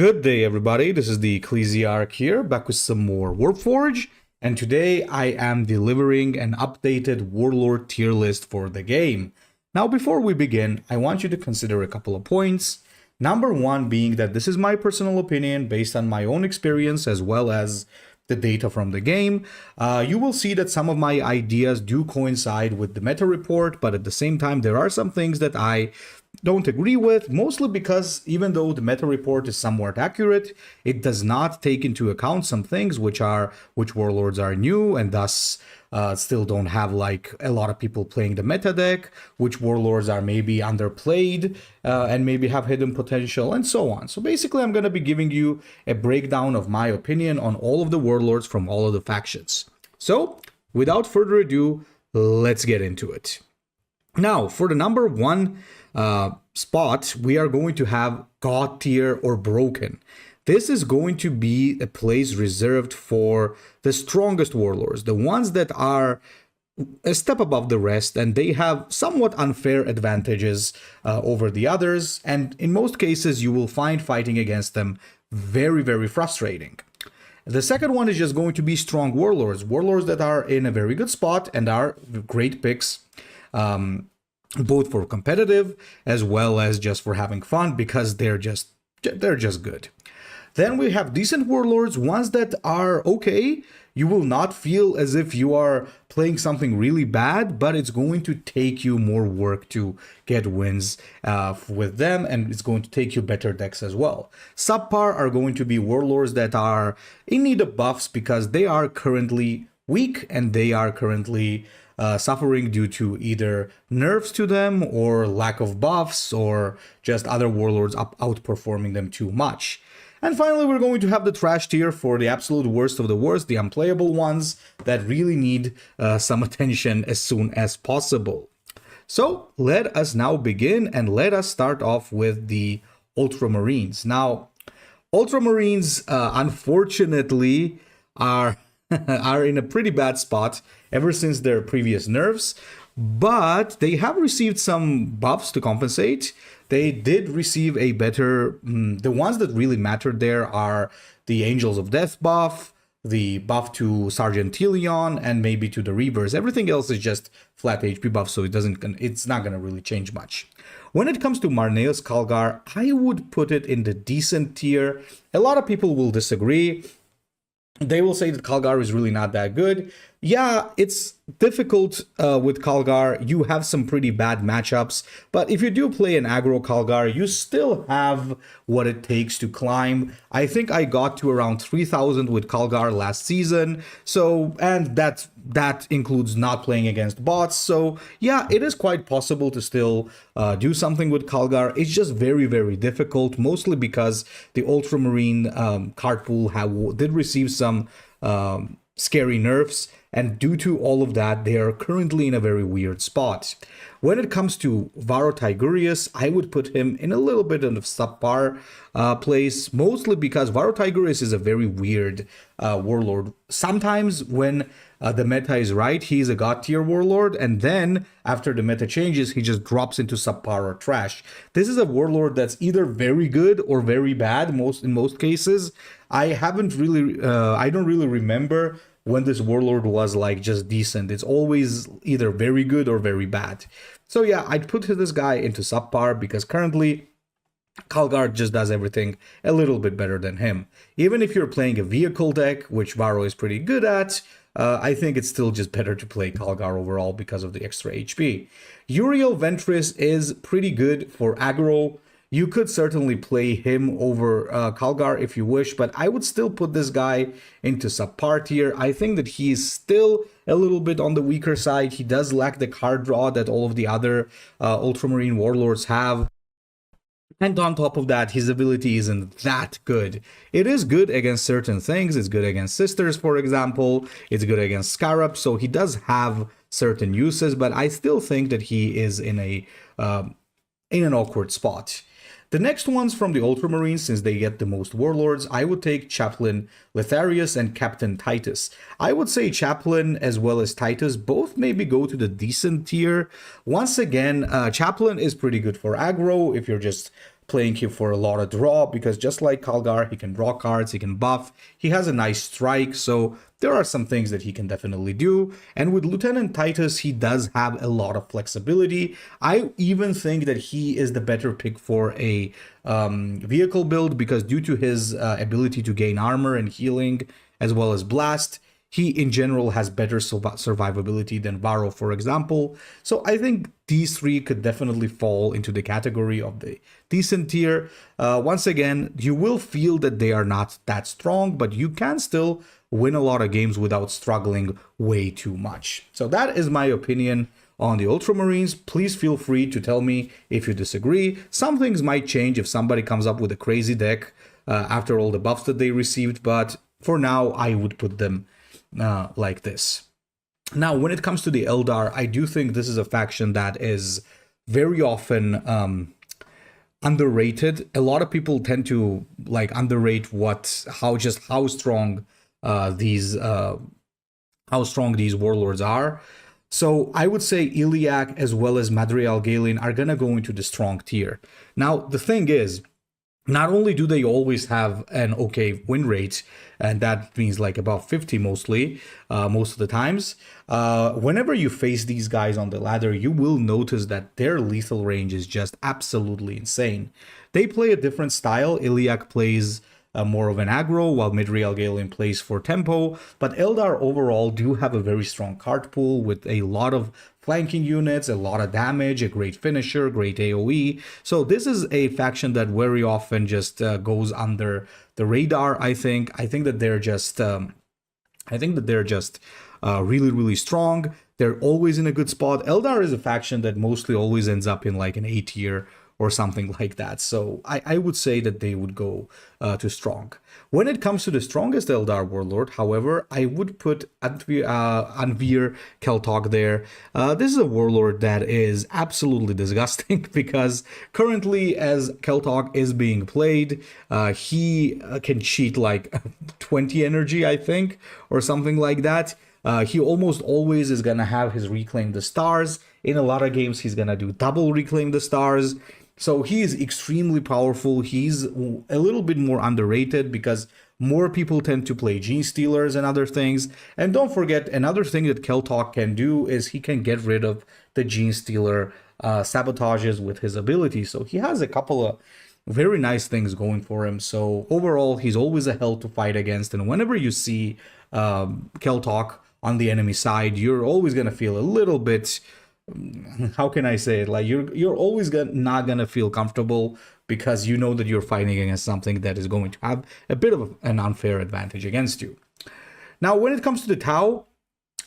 Good day, everybody. This is the Ecclesiarch here, back with some more Warpforge, and today I am delivering an updated Warlord tier list for the game. Now, before we begin, I want you to consider a couple of points. Number one being that this is my personal opinion based on my own experience as well as the data from the game. You will see that some of my ideas do coincide with the meta report, but at the same time, there are some things that I don't agree with, mostly because even though the meta report is somewhat accurate, it does not take into account some things which warlords are new and thus still don't have like a lot of people playing the meta deck, which warlords are maybe underplayed and maybe have hidden potential, and so on. So basically, I'm going to be giving you a breakdown of my opinion on all of the warlords from all of the factions. So without further ado, let's get into it. Now, for the number one spot, we are going to have God tier or broken. This is going to be a place reserved for the strongest warlords, the ones that are a step above the rest, and they have somewhat unfair advantages over the others, and in most cases you will find fighting against them very, very frustrating. The second one is just going to be strong warlords that are in a very good spot and are great picks, both for competitive as well as just for having fun, because they're just good. Then we have decent warlords, ones that are okay. You will not feel as if you are playing something really bad, but it's going to take you more work to get wins with them, and it's going to take you better decks as well. Subpar are going to be warlords that are in need of buffs because they are currently weak and they are currently suffering due to either nerfs to them or lack of buffs or just other warlords outperforming them too much. And finally, we're going to have the trash tier for the absolute worst of the worst, the unplayable ones that really need some attention as soon as possible. So let us now begin, and let us start off with the Ultramarines. Now, Ultramarines, unfortunately, are in a pretty bad spot ever since their previous nerfs, but they have received some buffs to compensate. They did receive a better, the ones that really mattered there are the Angels of Death buff, the buff to Sergeant Tilion, and maybe to the Reavers. Everything else is just flat HP buff, so it's not going to really change much. When it comes to Marneus Calgar, I would put it in the decent tier. A lot of people will disagree. They will say that Calgar is really not that good. Yeah, it's difficult with Calgar. You have some pretty bad matchups, but if you do play an aggro Calgar, you still have what it takes to climb. I think I got to around 3,000 with Calgar last season, so, and that includes not playing against bots. So yeah, it is quite possible to still do something with Calgar. It's just very, very difficult, mostly because the Ultramarine card pool did receive some scary nerfs, and due to all of that, they are currently in a very weird spot. When it comes to Varo Tigurius, I would put him in a little bit of subpar place, mostly because Varo Tigurius is a very weird warlord. Sometimes when the meta is right, he's a god tier warlord, and then after the meta changes, he just drops into subpar or trash. This is a warlord that's either very good or very bad in most cases. I don't really remember when this warlord was like just decent. It's always either very good or very bad. So yeah, I'd put this guy into subpar because currently Calgar just does everything a little bit better than him. Even if you're playing a vehicle deck, which Varo is pretty good at, I think it's still just better to play Calgar overall because of the extra HP. Uriel Ventris is pretty good for aggro. You could certainly play him over Calgar if you wish, but I would still put this guy into subpar tier. I think that he is still a little bit on the weaker side. He does lack the card draw that all of the other Ultramarine warlords have. And on top of that, his ability isn't that good. It is good against certain things. It's good against Sisters, for example. It's good against Scarab, so he does have certain uses, but I still think that he is in an awkward spot. The next ones from the Ultramarines, since they get the most warlords, I would take Chaplain Letharius and Captain Titus. I would say Chaplain as well as Titus both maybe go to the decent tier. Once again, Chaplain is pretty good for aggro if you're just playing him for a lot of draw, because just like Kalgar, he can draw cards, he can buff, he has a nice strike, so there are some things that he can definitely do. And with Lieutenant Titus, he does have a lot of flexibility. I even think that he is the better pick for a vehicle build, because due to his ability to gain armor and healing, as well as blast, he in general has better survivability than Varro, for example. So I think these three could definitely fall into the category of the decent tier. Once again, you will feel that they are not that strong, but you can still win a lot of games without struggling way too much. So that is my opinion on the Ultramarines. Please feel free to tell me if you disagree. Some things might change if somebody comes up with a crazy deck after all the buffs that they received, but for now, I would put them like this. Now, when it comes to the Eldar, I do think this is a faction that is very often underrated. A lot of people tend to like underrate how strong these warlords are. So I would say Iliac as well as Madrial Galen are gonna go into the strong tier. Now, the thing is, not only do they always have an okay win rate, and that means like about 50 mostly, most of the times, whenever you face these guys on the ladder, you will notice that their lethal range is just absolutely insane. They play a different style. Iliac plays more of an aggro, while Madrial Galen plays for tempo, but Eldar overall do have a very strong card pool with a lot of flanking units, a lot of damage, a great finisher, great AoE. So this is a faction that very often just goes under the radar. I think that they're just really, really strong. They're always in a good spot. Eldar is a faction that mostly always ends up in like an A tier or something like that. So I would say that they would go to strong. When it comes to the strongest Eldar warlord, however, I would put Anvir Keltog there. This is a warlord that is absolutely disgusting because currently as Keltog is being played, he can cheat like 20 energy, I think, or something like that. He almost always is going to have his Reclaim the Stars. In a lot of games, he's going to do double Reclaim the Stars. So he is extremely powerful. He's a little bit more underrated because more people tend to play Genestealers and other things. And don't forget, another thing that Keltog can do is he can get rid of the Genestealer sabotages with his ability. So he has a couple of very nice things going for him. So overall, he's always a hell to fight against. And whenever you see Keltog on the enemy side, you're always going to feel a little bit, how can I say it? Like you're always not gonna feel comfortable because you know that you're fighting against something that is going to have a bit of an unfair advantage against you. Now, when it comes to the Tau,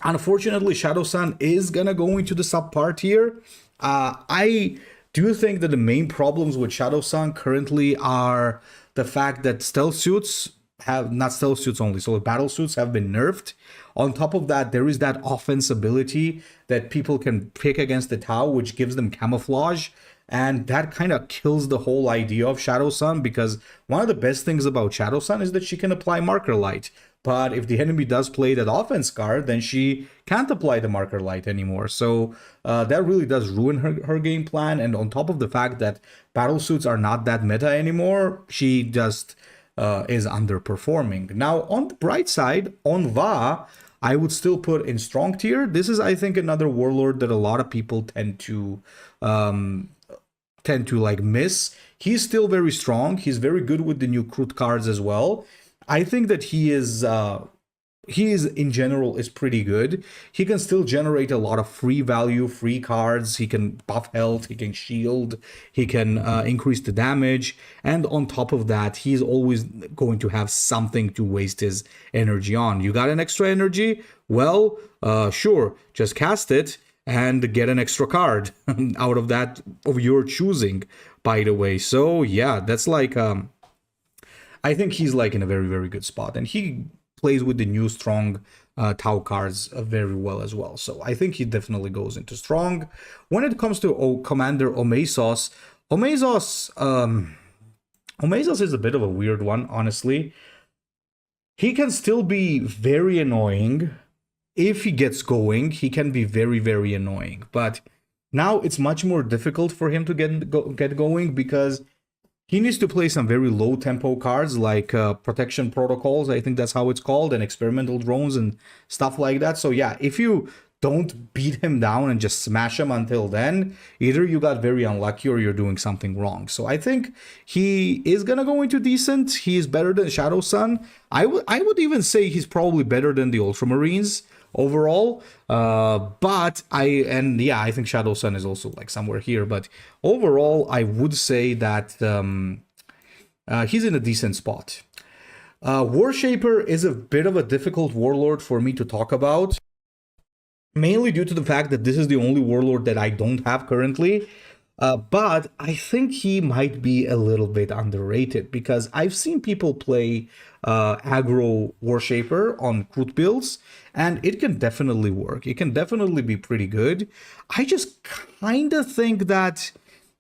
unfortunately, Shadow Sun is gonna go into the subpar tier. I do think that the main problems with Shadow Sun currently are the fact that stealth suits have, not stealth suits only, so battle suits have been nerfed. On top of that, there is that offense ability that people can pick against the Tau, which gives them camouflage. And that kind of kills the whole idea of Shadow Sun, because one of the best things about Shadow Sun is that she can apply Marker Light. But if the enemy does play that offense card, then she can't apply the Marker Light anymore. So that really does ruin her game plan. And on top of the fact that battle suits are not that meta anymore, she just is underperforming. Now, on the bright side, on Va, I would still put in strong tier. This is, I think, another warlord that a lot of people tend to like miss. He's still very strong. He's very good with the new Krut cards as well. I think that he is in general is pretty good. He can still generate a lot of free value, free cards. He can buff health, he can shield, he can increase the damage. And on top of that, he's always going to have something to waste his energy on. You got an extra energy? Well, sure, just cast it and get an extra card out of that of your choosing, by the way. So yeah, that's like, I think he's like in a very, very good spot. And he plays with the new strong Tau cards very well as well. So I think he definitely goes into strong. When it comes to Commander Omezos, Omezos is a bit of a weird one, honestly. He can still be very annoying. If he gets going, he can be very, very annoying. But now it's much more difficult for him to get going because He needs to play some very low tempo cards like protection protocols. I think that's how it's called, and experimental drones and stuff like that. So yeah, if you don't beat him down and just smash him until then, either you got very unlucky or you're doing something wrong. So I think he is gonna go into decent. He is better than Shadow Sun. I would even say he's probably better than the Ultramarines overall. I think Shadow Sun is also like somewhere here, but overall I would say that he's in a decent spot. Warshaper is a bit of a difficult warlord for me to talk about, mainly due to the fact that this is the only warlord that I don't have currently. But I think he might be a little bit underrated because I've seen people play aggro Warshaper on Kroot builds, and it can definitely work. It can definitely be pretty good. I just kind of think that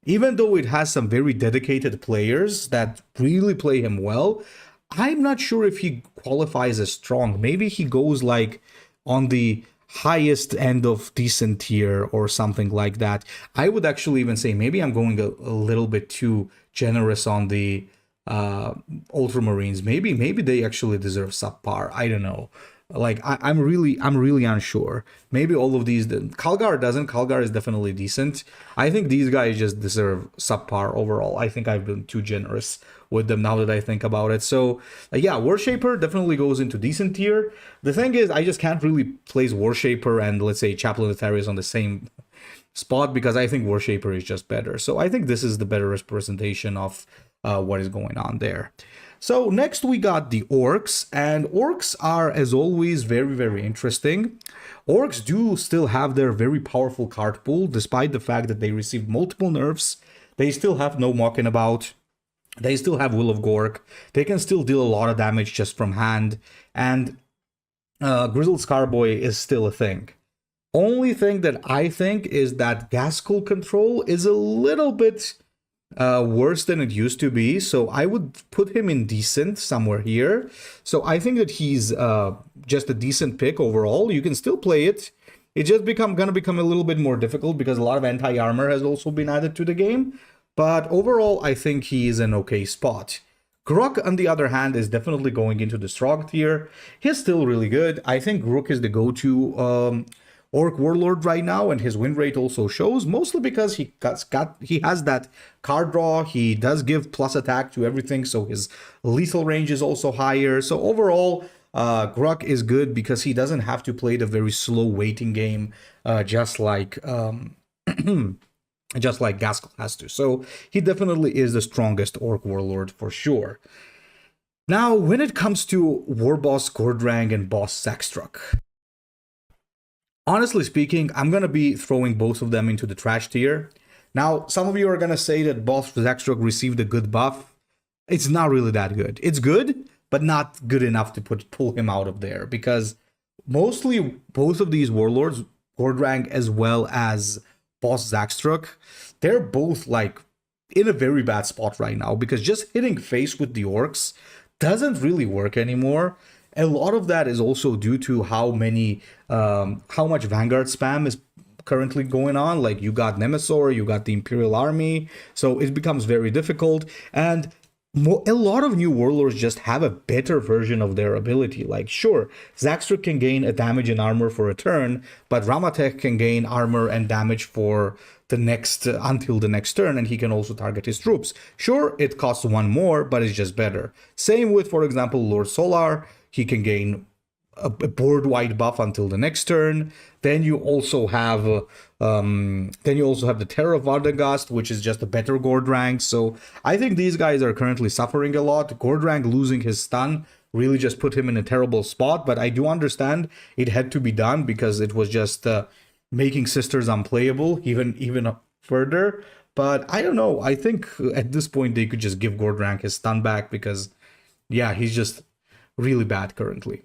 even though it has some very dedicated players that really play him well, I'm not sure if he qualifies as strong. Maybe he goes like on the highest end of decent tier or something like that. I would actually even say maybe I'm going a little bit too generous on the Ultramarines. Maybe they actually deserve subpar. I don't know. Like I'm really unsure. Maybe all of these. Kalgar doesn't. Kalgar is definitely decent. I think these guys just deserve subpar overall. I think I've been too generous with them now that I think about it. So yeah, Warshaper definitely goes into decent tier. The thing is, I just can't really place Warshaper and let's say Chaplain Aetherius on the same spot because I think Warshaper is just better. So I think this is the better representation of what is going on there. So next we got the Orks, and Orks are, as always, very interesting. Orks do still have their very powerful card pool, despite the fact that they received multiple nerfs. They still have no Mocking About. They still have Will of Gork. They can still deal a lot of damage just from hand, and Grizzled Scarboy is still a thing. Only thing that I think is that Gaskell control is a little bit worse than it used to be, so I would put him in decent somewhere here. So I think that he's just a decent pick overall. You can still play it. It's just gonna become a little bit more difficult because a lot of anti-armor has also been added to the game. But overall, I think he is an okay spot. Grok, on the other hand, is definitely going into the strong tier. He's still really good. I think Grok is the go-to Orc Warlord right now, and his win rate also shows, mostly because he has that card draw. He does give plus attack to everything, so his lethal range is also higher. So overall, Grok is good because he doesn't have to play the very slow waiting game, just like Gaskell has to. So he definitely is the strongest Orc Warlord for sure. Now, when it comes to War Boss Gordrang and Boss Zackstruck, honestly speaking, I'm going to be throwing both of them into the trash tier. Now, some of you are going to say that Boss Zackstruck received a good buff. It's not really that good. It's good, but not good enough to pull him out of there, because mostly both of these warlords, Gordrang as well as Boss Zackstruck, they're both like in a very bad spot right now, because just hitting face with the Orcs doesn't really work anymore. A lot of that is also due to how much Vanguard spam is currently going on. Like, you got Nemesor, you got the Imperial army, so it becomes very difficult. And a lot of new warlords just have a better version of their ability. Like, sure, Zackstruck can gain a damage and armor for a turn, but Ramatek can gain armor and damage for the next until the next turn, and he can also target his troops. Sure, it costs one more, but it's just better. Same with, for example, Lord Solar. He can gain a board-wide buff until the next turn. Then you also have the Terror of Vardagast, which is just a better Gordrang. So I think these guys are currently suffering a lot. Gordrang losing his stun really just put him in a terrible spot, but I do understand it had to be done because it was just making Sisters unplayable even further. But I don't know. I think at this point they could just give Gordrang his stun back, because yeah, he's just really bad currently.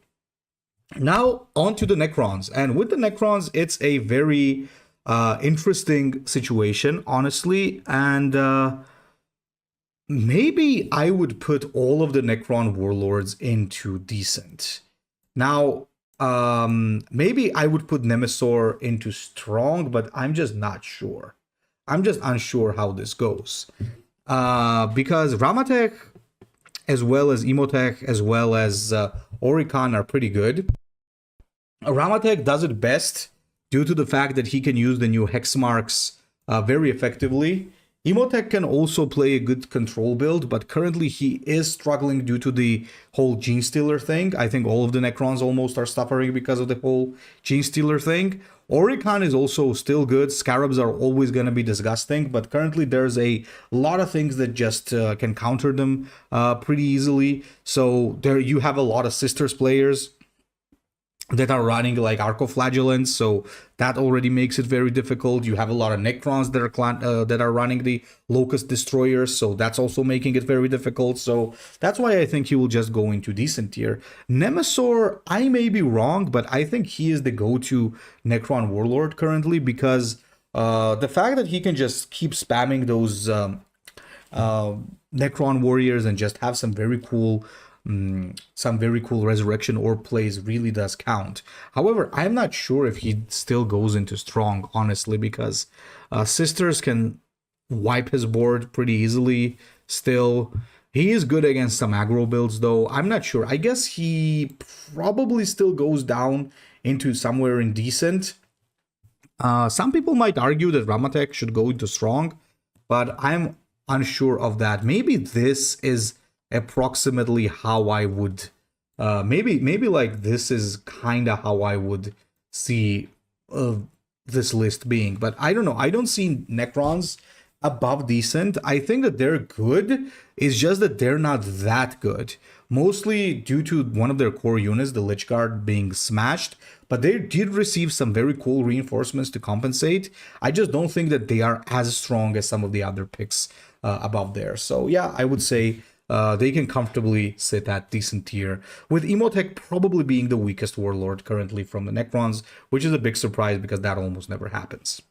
Now on to the Necrons, and with the Necrons, it's a very interesting situation, honestly, and maybe I would put all of the Necron warlords into decent. Now, maybe I would put Nemesor into strong, but I'm just not sure. I'm just unsure how this goes. because Ramatech, as well as Emotech, as well as Oricon are pretty good. Ramatech does it best due to the fact that he can use the new hex marks very effectively. Emotech can also play a good control build, but currently he is struggling due to the whole Genestealer thing. I think all of the Necrons almost are suffering because of the whole Genestealer thing. Oricon is also still good. Scarabs are always going to be disgusting, but currently there's a lot of things that just can counter them pretty easily. So there you have a lot of Sisters players that are running like Arcoflagellants, so that already makes it very difficult. You have a lot of Necrons that are running the Locust Destroyers, so that's also making it very difficult. So that's why I think he will just go into decent tier. Nemesor, I may be wrong, but I think he is the go-to Necron Warlord currently, because the fact that he can just keep spamming those Necron warriors and just have some very cool resurrection or plays really does count. However, I'm not sure if he still goes into strong, honestly, because Sisters can wipe his board pretty easily still. He is good against some aggro builds, though. I'm not sure. I guess he probably still goes down into somewhere in decent. Some people might argue that Ramatech should go into strong, but I'm unsure of that. Maybe this is approximately how I would maybe like this is kind of how I would see this list being, but I don't know. I don't see Necrons above decent. I think that they're good. It's just that they're not that good, mostly due to one of their core units, the Lich Guard, being smashed, but they did receive some very cool reinforcements to compensate. I just don't think that they are as strong as some of the other picks above there. So yeah, I would say they can comfortably sit at decent tier, with Emotech probably being the weakest Warlord currently from the Necrons, which is a big surprise because that almost never happens.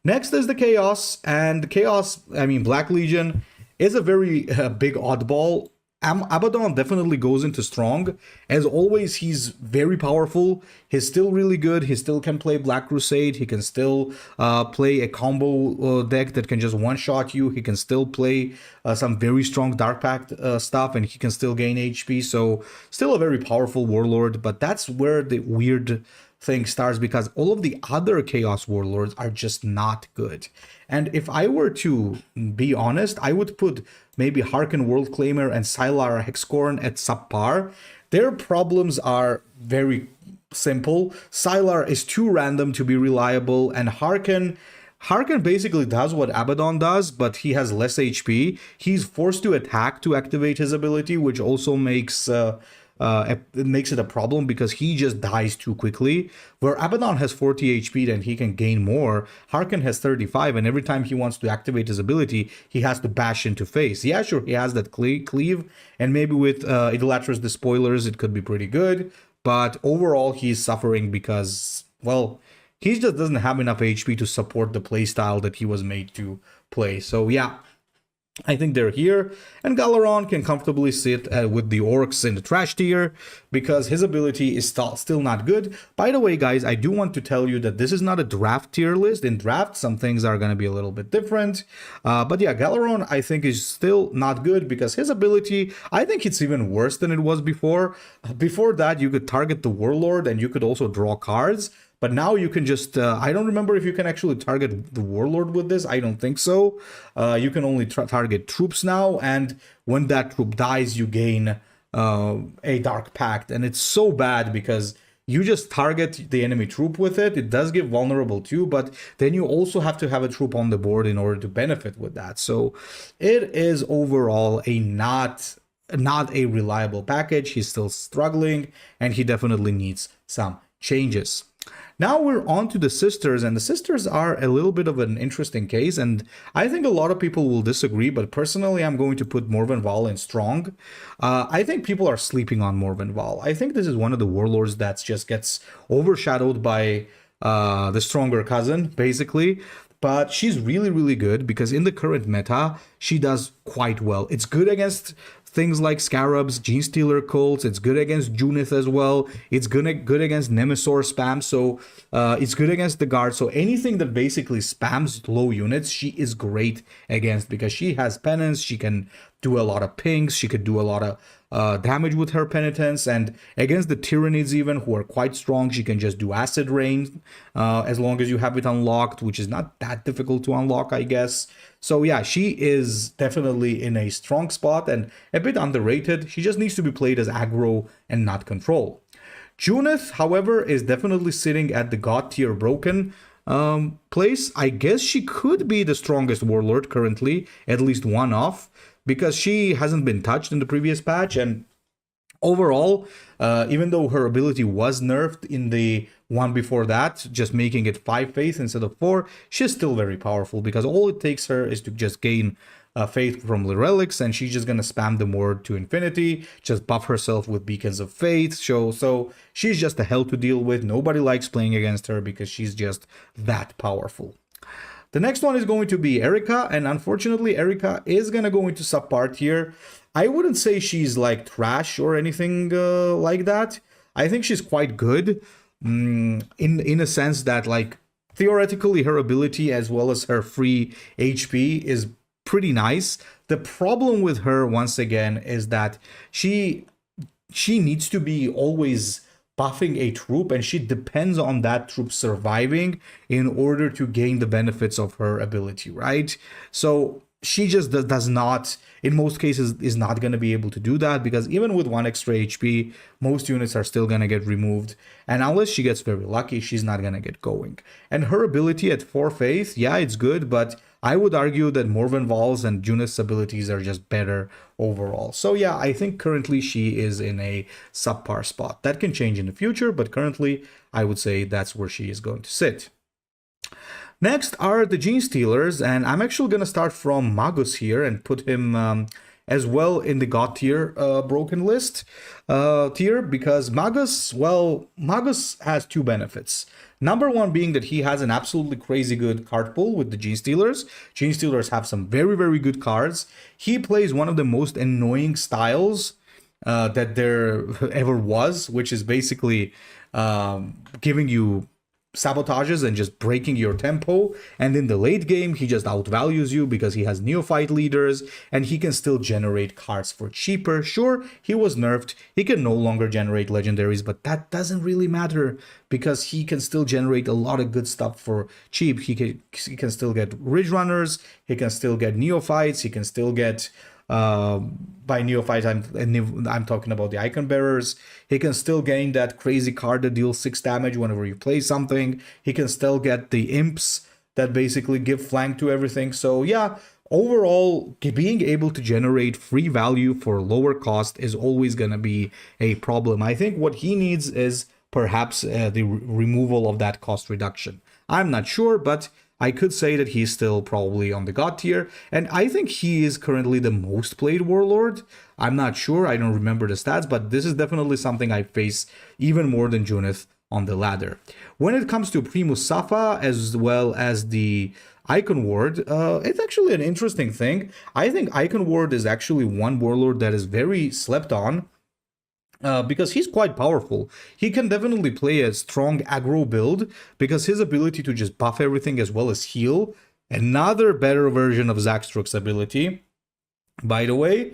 Next is the Chaos, and the Chaos, I mean, Black Legion is a very big oddball. Abaddon definitely goes into strong. As always, he's very powerful. He's still really good. He still can play Black Crusade. He can still play a combo deck that can just one-shot you. He can still play some very strong Dark Pact stuff, and he can still gain HP. So still a very powerful Warlord, but that's where the weird thing starts, because all of the other Chaos Warlords are just not good. And if I were to be honest, I would put maybe Harken Worldclaimer and Sylar Hexcorn at subpar. Their problems are very simple. Sylar is too random to be reliable, and Harken basically does what Abaddon does, but he has less HP. He's forced to attack to activate his ability, which also makes it makes it a problem because he just dies too quickly. Where Abaddon has 40 HP, then he can gain more. Harken has 35, and every time he wants to activate his ability, he has to bash into face. Yeah, sure, he has that cleave, and maybe with Idolaters Despoilers, it could be pretty good. But overall, he's suffering because, well, he just doesn't have enough HP to support the playstyle that he was made to play. So yeah, I think they're here, and Galaron can comfortably sit with the Orcs in the trash tier because his ability is still not good. By the way, guys, I do want to tell you that this is not a draft tier list. In draft, some things are going to be a little bit different. But yeah, Galaron, I think, is still not good because his ability, I think it's even worse than it was before. Before that, you could target the Warlord and you could also draw cards. But now you can just, I don't remember if you can actually target the Warlord with this. I don't think so. You can only target troops now. And when that troop dies, you gain a Dark Pact. And it's so bad because you just target the enemy troop with it. It does give vulnerable too, but then you also have to have a troop on the board in order to benefit with that. So it is overall a not a reliable package. He's still struggling and he definitely needs some changes. Now we're on to the Sisters, and the Sisters are a little bit of an interesting case, and I think a lot of people will disagree, but personally I'm going to put Morven Val in strong. I think people are sleeping on Morven Val. I think this is one of the Warlords that just gets overshadowed by the stronger cousin, basically. But she's really, really good because in the current meta, she does quite well. It's good against things like Scarabs, Genestealer Cults. It's good against Junith as well. It's good against Nemesaur spam. So it's good against the guard. So anything that basically spams low units, she is great against because she has penance. She can do a lot of pings. She could do a lot of damage with her penitence, and against the Tyranids even, who are quite strong, she can just do acid rain as long as you have it unlocked, which is not that difficult to unlock, I guess. So yeah, she is definitely in a strong spot and a bit underrated. She just needs to be played as aggro and not control. Junith, however, is definitely sitting at the god tier broken place. I guess she could be the strongest warlord currently, at least one off, because she hasn't been touched in the previous patch. And overall, even though her ability was nerfed in the one before that, just making it 5 faith instead of 4, she's still very powerful because all it takes her is to just gain faith from the relics, and she's just gonna spam the word to infinity, just buff herself with beacons of faith. So she's just a hell to deal with. Nobody likes playing against her because she's just that powerful. The next one is going to be Erica, and unfortunately Erica is going to go into subpar tier. I wouldn't say she's like trash or anything like that. I think she's quite good in a sense that, like, theoretically her ability as well as her free HP is pretty nice. The problem with her, once again, is that she needs to be always buffing a troop, and she depends on that troop surviving in order to gain the benefits of her ability, right? So she just does not, in most cases, is not going to be able to do that, because even with 1 extra HP, most units are still going to get removed, and unless she gets very lucky, she's not going to get going. And her ability at 4 faith, yeah, it's good, but I would argue that Morven Val's and Junith's abilities are just better overall. So yeah, I think currently she is in a subpar spot. That can change in the future, but currently I would say that's where she is going to sit. Next are the Genestealers, and I'm actually going to start from Magus here and put him as well in the god tier broken list tier, because Magus, well, Magus has 2 benefits. Number 1 being that he has an absolutely crazy good card pool with the Genestealers. Genestealers have some very, very good cards. He plays one of the most annoying styles that there ever was, which is basically giving you sabotages and just breaking your tempo, and in the late game he just outvalues you because he has neophyte leaders and he can still generate cards for cheaper. Sure, he was nerfed, he can no longer generate legendaries, but that doesn't really matter because he can still generate a lot of good stuff for cheap. He can still get Ridge Runners, he can still get neophytes, he can still get by neophyte, I'm talking about the icon bearers. He can still gain that crazy card that deals 6 damage whenever you play something. He can still get the imps that basically give flank to everything. So yeah, overall, being able to generate free value for lower cost is always going to be a problem. I think what he needs is perhaps the removal of that cost reduction. I'm not sure, but I could say that he's still probably on the god tier, and I think he is currently the most played warlord. I'm not sure, I don't remember the stats, but this is definitely something I face even more than Junith on the ladder. When it comes to Primus Safa as well as the Icon Ward, it's actually an interesting thing. I think Icon Ward is actually one warlord that is very slept on. Because he's quite powerful. He can definitely play a strong aggro build because his ability to just buff everything as well as heal, another better version of Zaxtruk's ability, by the way,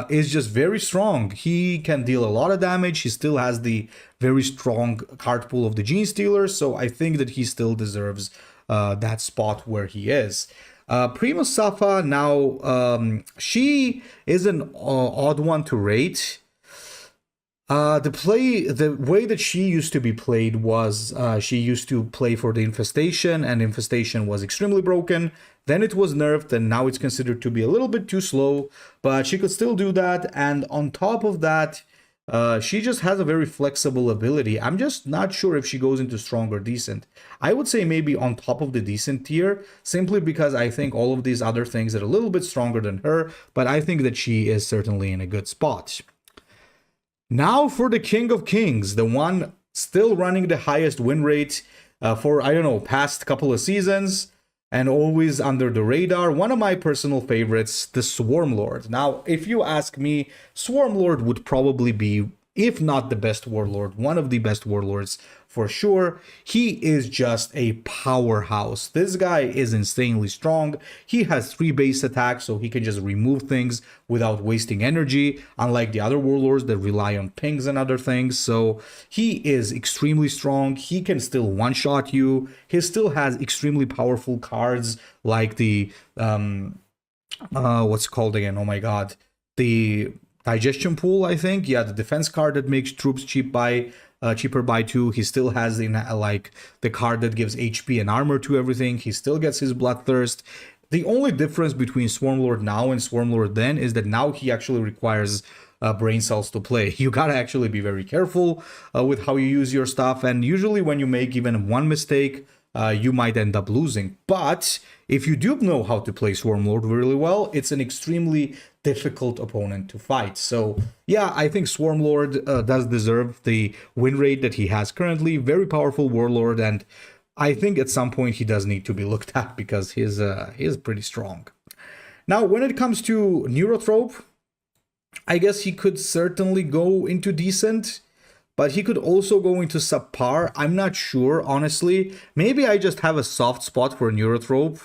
is just very strong. He can deal a lot of damage. He still has the very strong card pool of the Genestealers, so I think that he still deserves that spot where he is. Primus Safa, now, she is an odd one to rate. The way that she used to be played was she used to play for the Infestation, and Infestation was extremely broken. Then it was nerfed, and now it's considered to be a little bit too slow, but she could still do that. And on top of that, she just has a very flexible ability. I'm just not sure if she goes into strong or decent. I would say maybe on top of the decent tier, simply because I think all of these other things are a little bit stronger than her, but I think that she is certainly in a good spot. Now for the King of Kings, the one still running the highest win rate for, I don't know, past couple of seasons. and always under the radar, one of my personal favorites, the Swarmlord. Now, if you ask me, Swarmlord would probably be, if not the best warlord, one of the best warlords for sure. He is just a powerhouse. This guy is insanely strong. He has 3 base attacks, so he can just remove things without wasting energy, unlike the other warlords that rely on pings and other things. So he is extremely strong. He can still one-shot you. He still has extremely powerful cards like the what's it called again? Oh my god. The digestion pool, I think. Yeah, the defense card that makes troops cheaper by 2. He still has like the card that gives HP and armor to everything. He still gets his bloodthirst. The only difference between Swarmlord now and Swarmlord then is that now he actually requires brain cells to play. You gotta actually be very careful with how you use your stuff, and usually when you make even one mistake, you might end up losing. But if you do know how to play Swarmlord really well, it's an extremely difficult opponent to fight. So yeah, I think Swarmlord does deserve the win rate that he has currently. Very powerful warlord, and I think at some point he does need to be looked at because he is pretty strong. Now, when it comes to Neurotrope, I guess he could certainly go into decent, but he could also go into subpar. I'm not sure, honestly. Maybe I just have a soft spot for Neurotrope.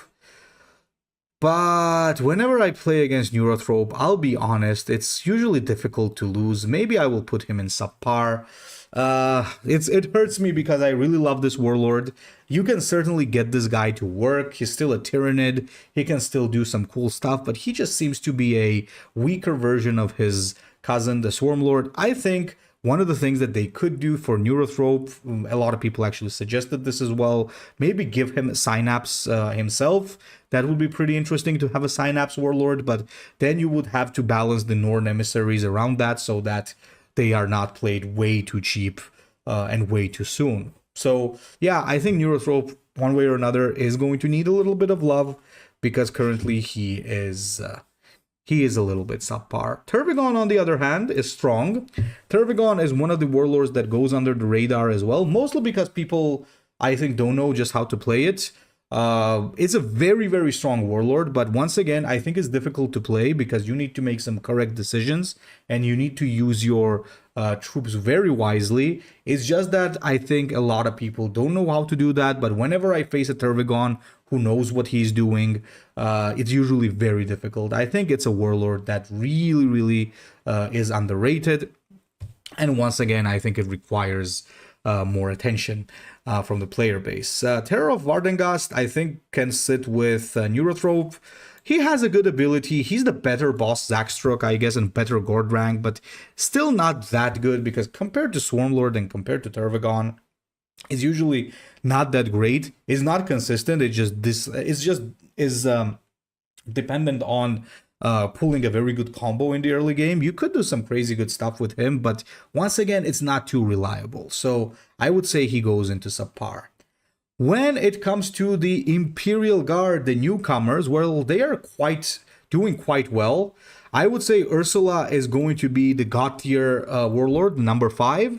But whenever I play against Neurotrope, I'll be honest, it's usually difficult to lose. Maybe I will put him in subpar. It hurts me because I really love this warlord. You can certainly get this guy to work. He's still a Tyranid. He can still do some cool stuff, but he just seems to be a weaker version of his cousin, the Swarmlord. I think one of the things that they could do for Neurotrope, a lot of people actually suggested this as well, maybe give him a Synapse himself. That would be pretty interesting to have a Synapse Warlord, but then you would have to balance the Norn emissaries around that so that they are not played way too cheap and way too soon. So yeah, I think Neurotrope, one way or another, is going to need a little bit of love because currently he is a little bit subpar. Tervigon, on the other hand, is strong. Tervigon is one of the warlords that goes under the radar as well, mostly because people, I think, don't know just how to play it. It's a very, very strong warlord, but once again, I think it's difficult to play because you need to make some correct decisions and you need to use your troops very wisely. It's just that I think a lot of people don't know how to do that, but whenever I face a Tervigon who knows what he's doing, it's usually very difficult. I think it's a warlord that really, really is underrated. And once again, I think it requires more attention from the player base. Terror of Vardengast, I think, can sit with Neurotrope. He has a good ability. He's the better boss Zackstruck, I guess, and better Gordrank, but still not that good because compared to Swarmlord and compared to Tervigon, it's usually not that great. It's not consistent. It's just dependent on pulling a very good combo in the early game. You could do some crazy good stuff with him, but once again, it's not too reliable. So I would say he goes into subpar. When it comes to the Imperial Guard, the newcomers, well, they are doing quite well. I would say Ursula is going to be the God tier warlord, number 5.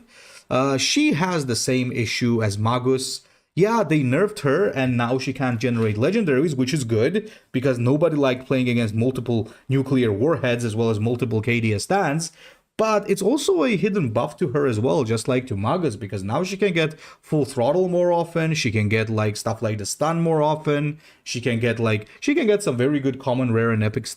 She has the same issue as Magus. Yeah, they nerfed her and now she can't generate legendaries, which is good because nobody liked playing against multiple nuclear warheads as well as multiple KDS stands. But it's also a hidden buff to her as well, just like to Magus, because now she can get full throttle more often. She can get like stuff like the stun more often. She can get some very good common, rare, and epic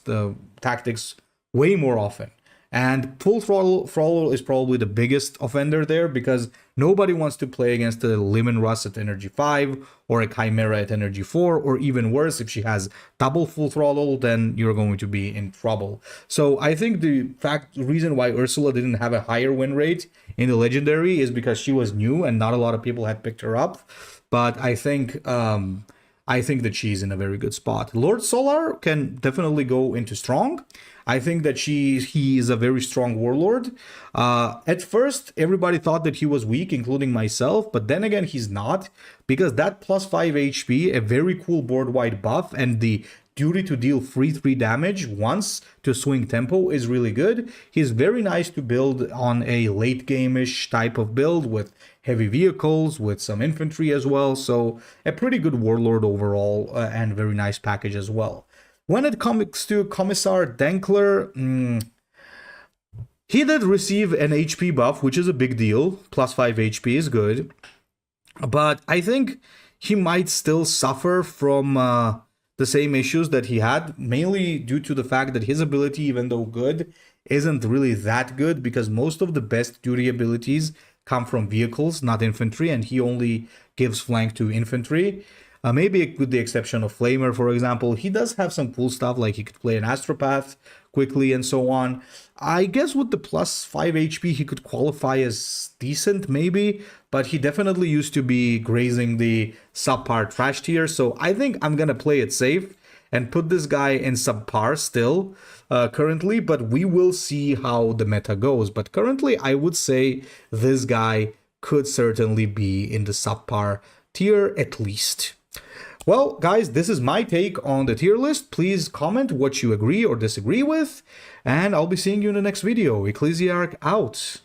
tactics way more often. And full throttle is probably the biggest offender there because nobody wants to play against a Liman Russ at energy 5 or a Chimera at energy 4, or even worse, if she has double full throttle, then you're going to be in trouble. So I think the reason why Ursula didn't have a higher win rate in the legendary is because she was new and not a lot of people had picked her up. But I think that she's in a very good spot. Lord Solar can definitely go into strong. I think that he is a very strong warlord. At first, everybody thought that he was weak, including myself, but then again, he's not, because that plus 5 HP, a very cool board-wide buff, and the duty to deal free 3 damage once to swing tempo is really good. He's very nice to build on a late game-ish type of build with heavy vehicles, with some infantry as well. So a pretty good Warlord overall, and very nice package as well. When it comes to Commissar Denkler, he did receive an HP buff, which is a big deal. Plus 5 HP is good. But I think he might still suffer from the same issues that he had, mainly due to the fact that his ability, even though good, isn't really that good, because most of the best duty abilities come from vehicles, not infantry, and he only gives flank to infantry. Maybe with the exception of Flamer, for example. He does have some cool stuff, like he could play an Astropath quickly and so on. I guess with the plus 5 HP, he could qualify as decent, maybe, but he definitely used to be grazing the subpar trash tier, so I think I'm gonna play it safe and put this guy in subpar still currently, but we will see how the meta goes. But currently, I would say this guy could certainly be in the subpar tier at least. Well, guys, this is my take on the tier list. Please comment what you agree or disagree with, and I'll be seeing you in the next video. Ecclesiarch out.